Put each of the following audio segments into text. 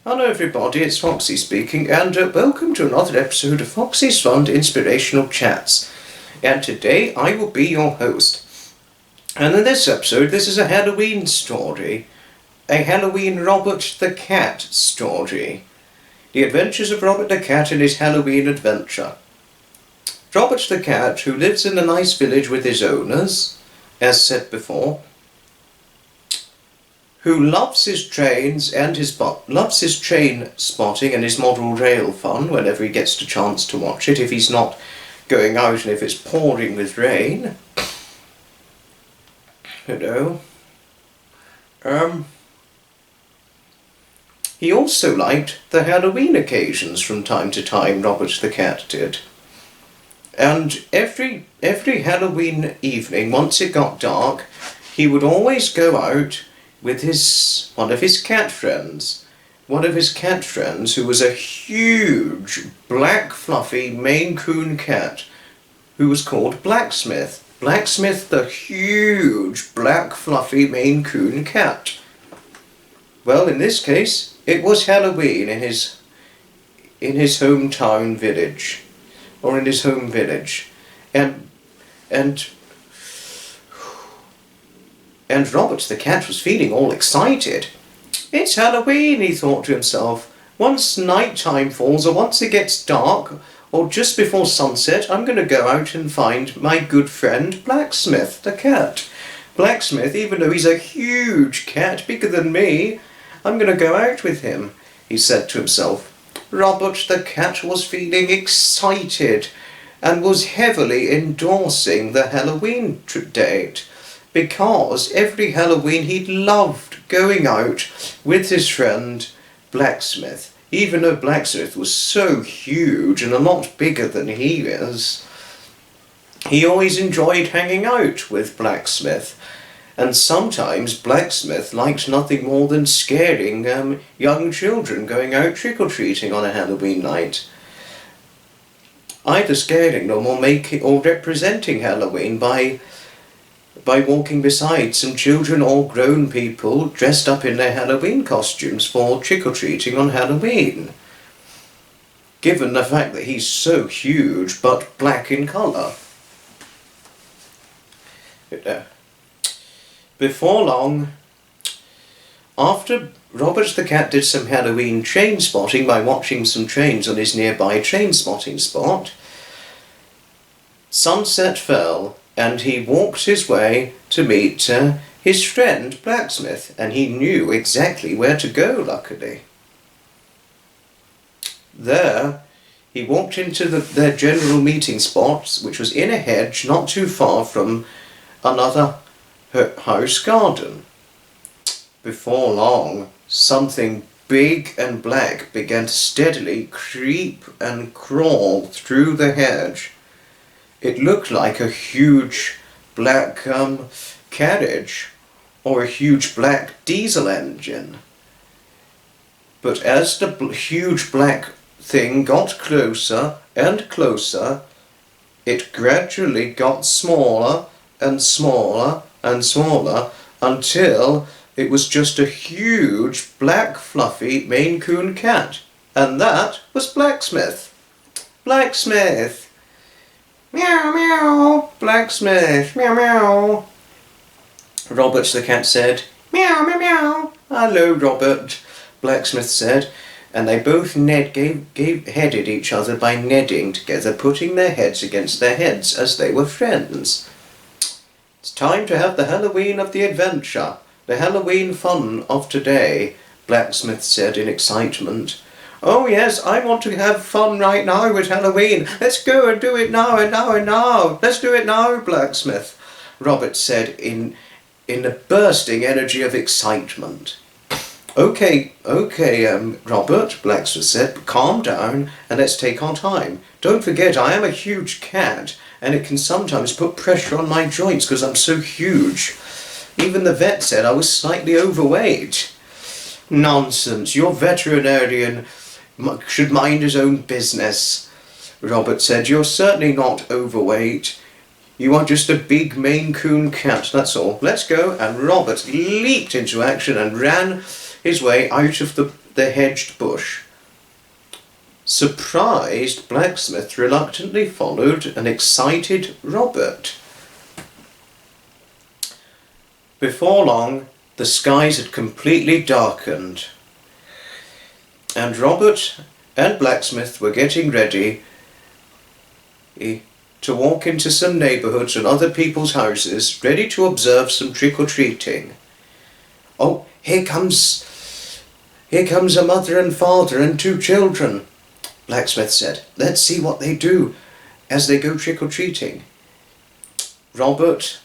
Hello everybody, it's Foxy speaking, and welcome to another episode of Foxy's Fun Inspirational Chats. And today I will be your host. And in this episode, this is a Halloween story. A Halloween Robert the Cat story. The Adventures of Robert the Cat and his Halloween adventure. Robert the Cat, who lives in a nice village with his owners, as said before, who loves his trains and loves his train spotting and his model rail fun whenever he gets the chance to watch it, if he's not going out and if it's pouring with rain. He also liked the Halloween occasions from time to time, Robert the Cat did. And every Halloween evening, once it got dark, he would always go out with one of his cat friends who was a huge black fluffy Maine Coon cat who was called Blacksmith. Blacksmith, the huge black fluffy Maine Coon cat. Well, in this case, it was Halloween in his hometown village, or in his home village, and Robert the Cat was feeling all excited. It's Halloween, he thought to himself. Once night time falls, or once it gets dark, or just before sunset, I'm going to go out and find my good friend Blacksmith the Cat. Blacksmith, even though he's a huge cat, bigger than me, I'm going to go out with him, he said to himself. Robert the Cat was feeling excited and was heavily endorsing the Halloween date, because every Halloween he loved going out with his friend Blacksmith. Even though Blacksmith was so huge and a lot bigger than he is, he always enjoyed hanging out with Blacksmith. And sometimes Blacksmith liked nothing more than scaring young children going out trick-or-treating on a Halloween night. Either scaring them or representing Halloween by walking beside some children or grown people dressed up in their Halloween costumes for trick-or-treating on Halloween. Given the fact that he's so huge but black in colour. Before long, after Robert the Cat did some Halloween train spotting by watching some trains on his nearby train spotting spot, sunset fell, and he walked his way to meet his friend Blacksmith, and he knew exactly where to go, luckily. There, he walked into their general meeting spot, which was in a hedge not too far from another house garden. Before long, something big and black began to steadily creep and crawl through the hedge. It looked like a huge black carriage or a huge black diesel engine. But as the huge black thing got closer and closer, it gradually got smaller and smaller and smaller until it was just a huge black fluffy Maine Coon cat. And that was Blacksmith. Blacksmith! Meow, meow, Blacksmith, meow, meow. Robert the Cat said, meow, meow, meow. Hello, Robert, Blacksmith said, and they both headed each other by nedding together, putting their heads against their heads as they were friends. It's time to have the Halloween of the adventure, the Halloween fun of today, Blacksmith said in excitement. Oh yes, I want to have fun right now with Halloween. Let's go and do it now and now and now. Let's do it now, Blacksmith, Robert said in a bursting energy of excitement. Okay, Robert, Blacksmith said, calm down and let's take our time. Don't forget, I am a huge cat and it can sometimes put pressure on my joints because I'm so huge. Even the vet said I was slightly overweight. Nonsense, your veterinarian should mind his own business, Robert said. You're certainly not overweight. You are just a big Maine Coon cat, that's all. Let's go. And Robert leaped into action and ran his way out of the the hedged bush. Surprised, Blacksmith reluctantly followed an excited Robert. Before long, the skies had completely darkened, and Robert and Blacksmith were getting ready to walk into some neighbourhoods and other people's houses, ready to observe some trick-or-treating. "Oh, here comes a mother and father and 2 children, Blacksmith said. "Let's see what they do as they go trick-or-treating." Robert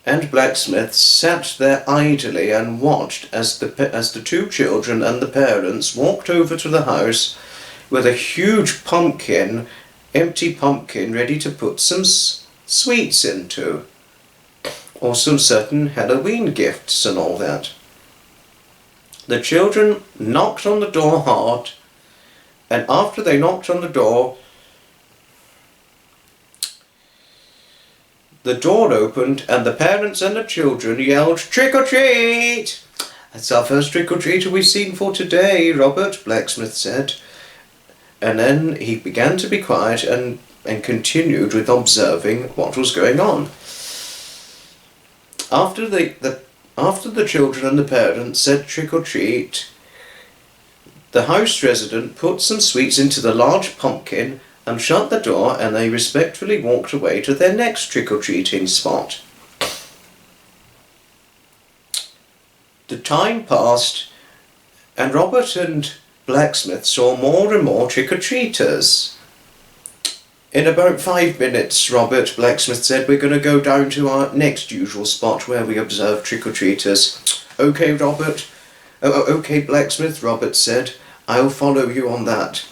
and Blacksmith sat there idly and watched as the 2 children and the parents walked over to the house with a huge pumpkin, empty pumpkin, ready to put some sweets into, or some certain Halloween gifts and all that. The children knocked on the door hard, and after they knocked on the door opened, and the parents and the children yelled, "Trick or treat!" "That's our first trick-or-treater we've seen for today, Robert," Blacksmith said. And then he began to be quiet and continued with observing what was going on. After the children and the parents said trick or treat, the house resident put some sweets into the large pumpkin and shut the door, and they respectfully walked away to their next trick-or-treating spot. The time passed, and Robert and Blacksmith saw more and more trick-or-treaters. "In about 5 minutes, Robert," Blacksmith said, "we're going to go down to our next usual spot where we observe trick-or-treaters." "Okay, Robert." "Okay, Blacksmith," Robert said. "I'll follow you on that."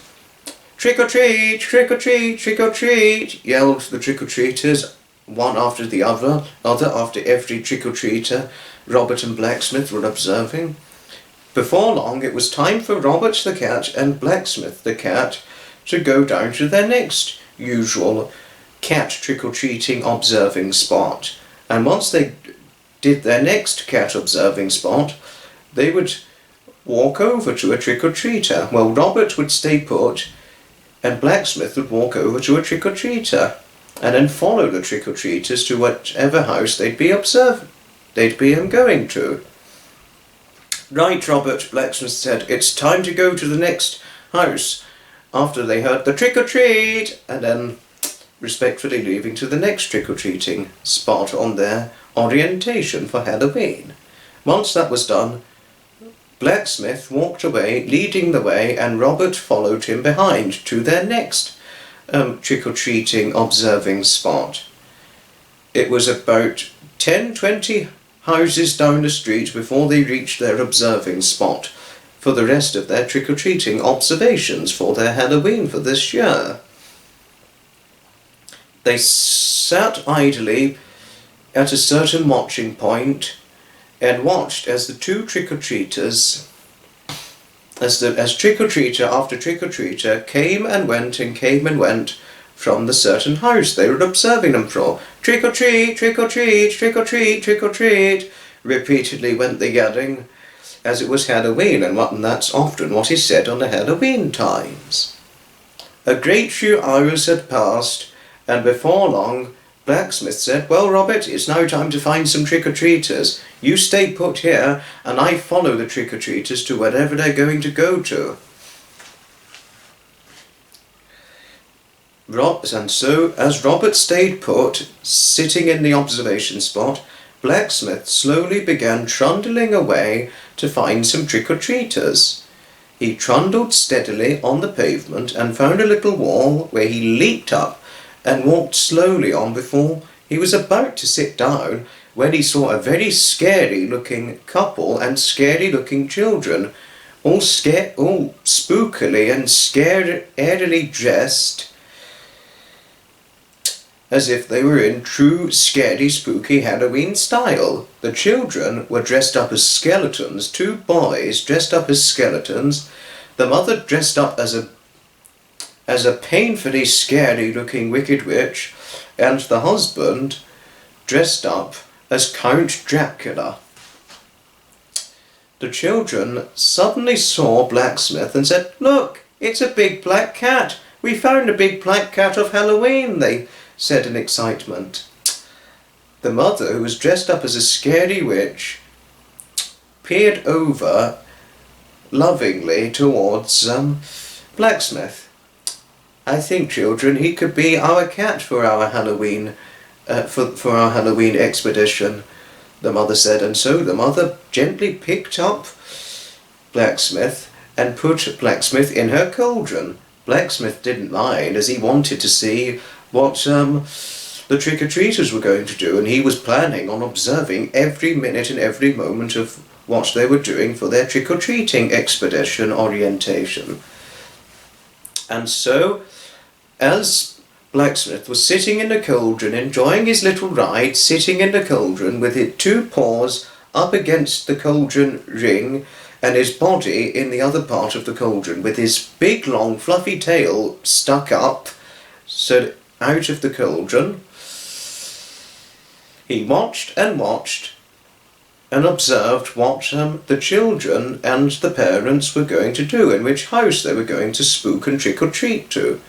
"Trick-or-treat, trick-or-treat, trick-or-treat," yelled the trick-or-treaters, one after the other after every trick-or-treater Robert and Blacksmith were observing. Before long, it was time for Robert the cat and Blacksmith the cat to go down to their next usual cat trick-or-treating observing spot. And once they did their next cat observing spot, they would walk over to a trick-or-treater. Well, Robert would stay put, and Blacksmith would walk over to a trick-or-treater, and then follow the trick-or-treaters to whatever house they'd be going to. "Right, Robert," Blacksmith said, "it's time to go to the next house," after they heard the trick-or-treat, and then respectfully leaving to the next trick-or-treating spot on their orientation for Halloween. Once that was done, Blacksmith walked away, leading the way, and Robert followed him behind to their next trick-or-treating observing spot. It was about 10-20 houses down the street before they reached their observing spot for the rest of their trick-or-treating observations for their Halloween for this year. They sat idly at a certain watching point and watched as the 2 trick-or-treaters, as trick-or-treater after trick-or-treater came and went from the certain house they were observing them from. "Trick-or-treat, trick-or-treat, trick-or-treat, trick-or-treat," repeatedly went the yelling, as it was Halloween, and that's often what is said on the Halloween times. A great few hours had passed, and before long, Blacksmith said, "Well, Robert, it's now time to find some trick-or-treaters. You stay put here, and I follow the trick-or-treaters to wherever they're going to go to." And so, as Robert stayed put, sitting in the observation spot, Blacksmith slowly began trundling away to find some trick-or-treaters. He trundled steadily on the pavement and found a little wall where he leaped up and walked slowly on before he was about to sit down, when he saw a very scary-looking couple and scary-looking children, all spookily and scarily dressed, as if they were in true scary spooky Halloween style. The children were dressed up as skeletons, 2 boys dressed up as skeletons, the mother dressed up as a painfully scary looking wicked witch, and the husband dressed up as Count Dracula. The children suddenly saw Blacksmith and said, "Look, it's a big black cat. We found a big black cat of Halloween," they said in excitement. The mother, who was dressed up as a scary witch, peered over lovingly towards Blacksmith. "I think, children, he could be our cat for our Halloween, for our Halloween expedition," the mother said. And so the mother gently picked up Blacksmith and put Blacksmith in her cauldron. Blacksmith didn't mind, as he wanted to see what the trick-or-treaters were going to do, and he was planning on observing every minute and every moment of what they were doing for their trick-or-treating expedition orientation. And so, as Blacksmith was sitting in the cauldron, enjoying his little ride, sitting in the cauldron with his two paws up against the cauldron ring and his body in the other part of the cauldron with his big long fluffy tail stuck up, so out of the cauldron, he watched and observed what the children and the parents were going to do, in which house they were going to spook and trick-or-treat to.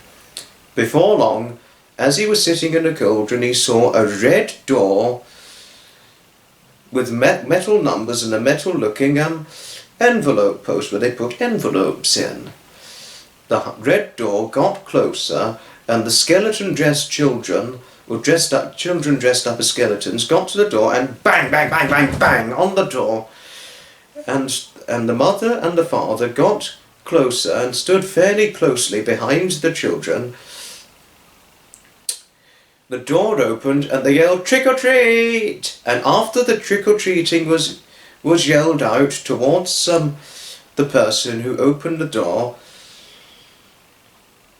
Before long, as he was sitting in the cauldron, he saw a red door with metal numbers and a metal-looking envelope post where they put envelopes in. The red door got closer, and the skeleton-dressed children dressed up as skeletons, got to the door and bang, bang, bang, bang, bang on the door. And the mother and the father got closer and stood fairly closely behind the children. The door opened and they yelled, "Trick or treat!" And after the trick or treating was yelled out towards the person who opened the door,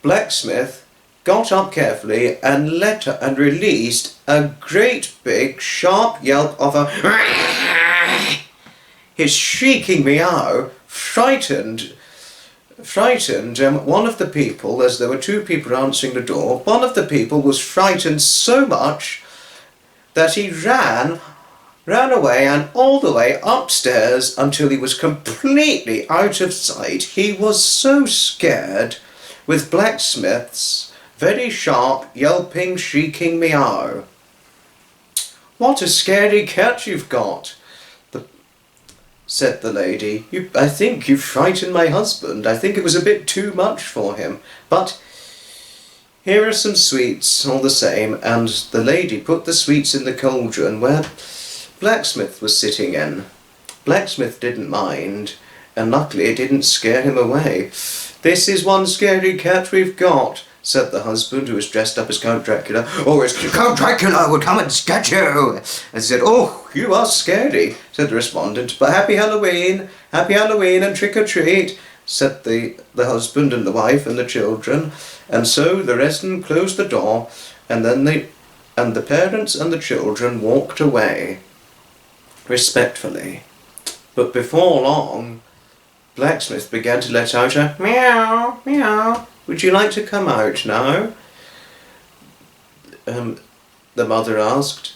Blacksmith got up carefully and released a great big sharp yelp of his shrieking meow frightened one of the people, as there were two people answering the door. One of the people was frightened so much that he ran away and all the way upstairs until he was completely out of sight. He was so scared with Blacksmith's very sharp, yelping, shrieking meow. "What a scary cat you've got," said the lady. I think you frightened my husband. I think it was a bit too much for him. But here are some sweets all the same." And the lady put the sweets in the cauldron where Blacksmith was sitting in. Blacksmith didn't mind, and luckily it didn't scare him away. "This is one scary cat we've got," said the husband, who was dressed up as Count Dracula. "Oh, it's Count Dracula will come and get you." And he said, "Oh, you are scary," said the respondent. "But happy Halloween and trick-or-treat," said the husband and the wife and the children. And so the resident closed the door, and then the parents and the children walked away respectfully. But before long, Blacksmith began to let out a meow, meow. "Would you like to come out now?" The mother asked.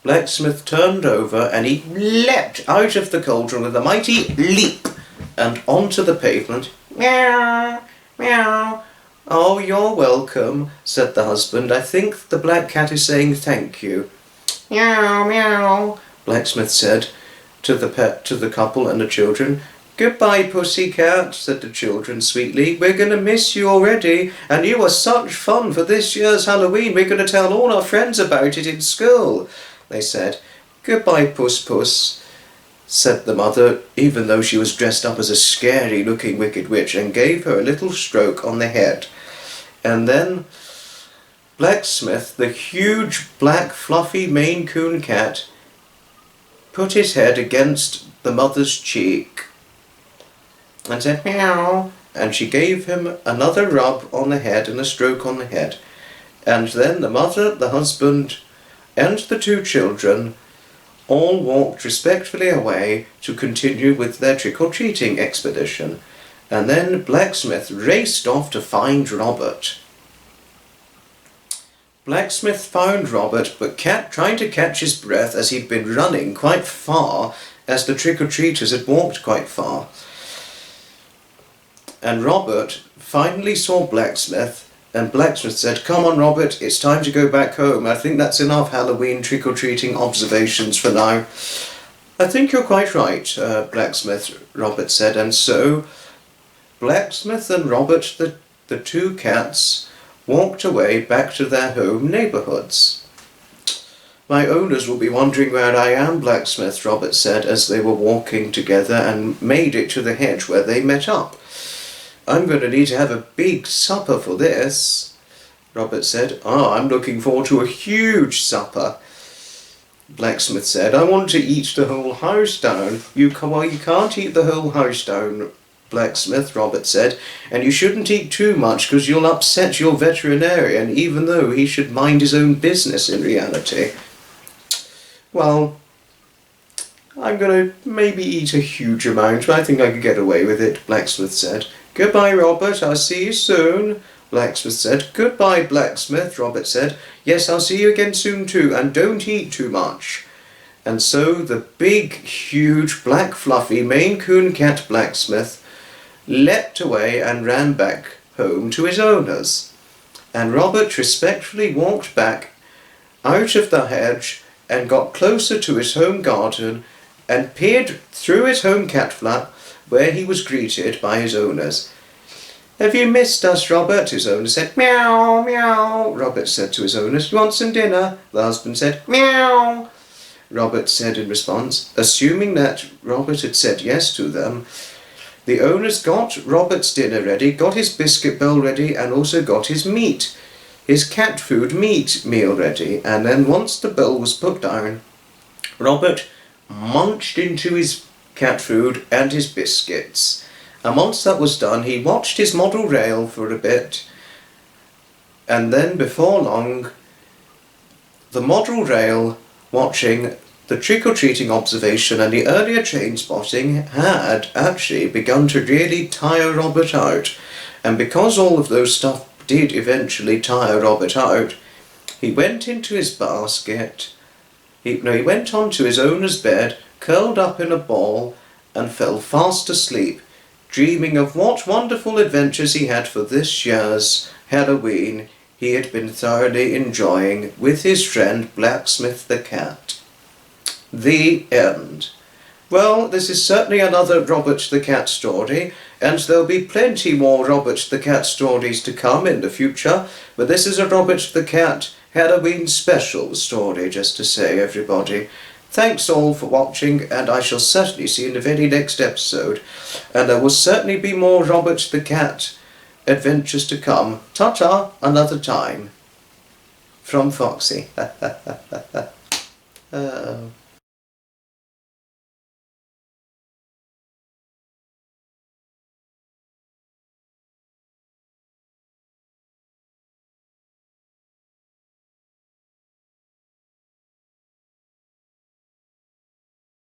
Blacksmith turned over and he leapt out of the cauldron with a mighty leap and onto the pavement. "Meow, meow." "Oh, you're welcome," said the husband. "I think the black cat is saying thank you." "Meow, meow," Blacksmith said to the couple and the children. "Goodbye, pussycat," said the children sweetly. "We're going to miss you already, and you were such fun for this year's Halloween. We're going to tell all our friends about it in school," they said. "Goodbye, puss," said the mother, even though she was dressed up as a scary-looking wicked witch, and gave her a little stroke on the head. And then Blacksmith, the huge, black, fluffy Maine Coon cat, put his head against the mother's cheek and said, "Meow," and she gave him another rub on the head and a stroke on the head. And then the mother, the husband, and the two children all walked respectfully away to continue with their trick-or-treating expedition. And then Blacksmith raced off to find Robert. Blacksmith found Robert, but kept trying to catch his breath as he'd been running quite far as the trick-or-treaters had walked quite far. And Robert finally saw Blacksmith, and Blacksmith said, "Come on, Robert, it's time to go back home. I think that's enough Halloween trick-or-treating observations for now." "I think you're quite right, Blacksmith," Robert said, and so Blacksmith and Robert, the two cats, walked away back to their home neighbourhoods. "My owners will be wondering where I am, Blacksmith," Robert said as they were walking together and made it to the hedge where they met up. "I'm going to need to have a big supper for this," Robert said. "Oh, I'm looking forward to a huge supper," Blacksmith said. "I want to eat the whole house down." You can't eat the whole house down, Blacksmith," Robert said, "and you shouldn't eat too much because you'll upset your veterinarian, even though he should mind his own business in reality." "Well, I'm going to maybe eat a huge amount, but I think I can get away with it," Blacksmith said. "Goodbye, Robert, I'll see you soon," Blacksmith said. "Goodbye, Blacksmith," Robert said. "Yes, I'll see you again soon too, and don't eat too much." And so the big, huge, black, fluffy Maine Coon cat Blacksmith leapt away and ran back home to his owners. And Robert respectfully walked back out of the hedge and got closer to his home garden and peered through his home cat flap, where he was greeted by his owners. "Have you missed us, Robert?" his owner said. "Meow, meow," Robert said to his owners. "You want some dinner?" the husband said. "Meow," Robert said in response. Assuming that Robert had said yes to them, the owners got Robert's dinner ready, got his biscuit bowl ready, and also got his cat food meat meal ready. And then once the bowl was put down, Robert munched into his cat food and his biscuits. And once that was done, he watched his model rail for a bit, and then before long, the model rail, watching the trick-or-treating observation and the earlier train spotting, had actually begun to really tire Robert out. And because all of those stuff did eventually tire Robert out, he went into his basket, he went onto his owner's bed, curled up in a ball, and fell fast asleep, dreaming of what wonderful adventures he had for this year's Halloween he had been thoroughly enjoying with his friend Blacksmith the cat. The end. Well, this is certainly another Robert the Cat story, and there'll be plenty more Robert the Cat stories to come in the future, but this is a Robert the Cat Halloween special story, just to say, everybody. Thanks all for watching, and I shall certainly see you in the very next episode. And there will certainly be more Robert the Cat adventures to come. Ta-ta, another time. From Foxy. Oh.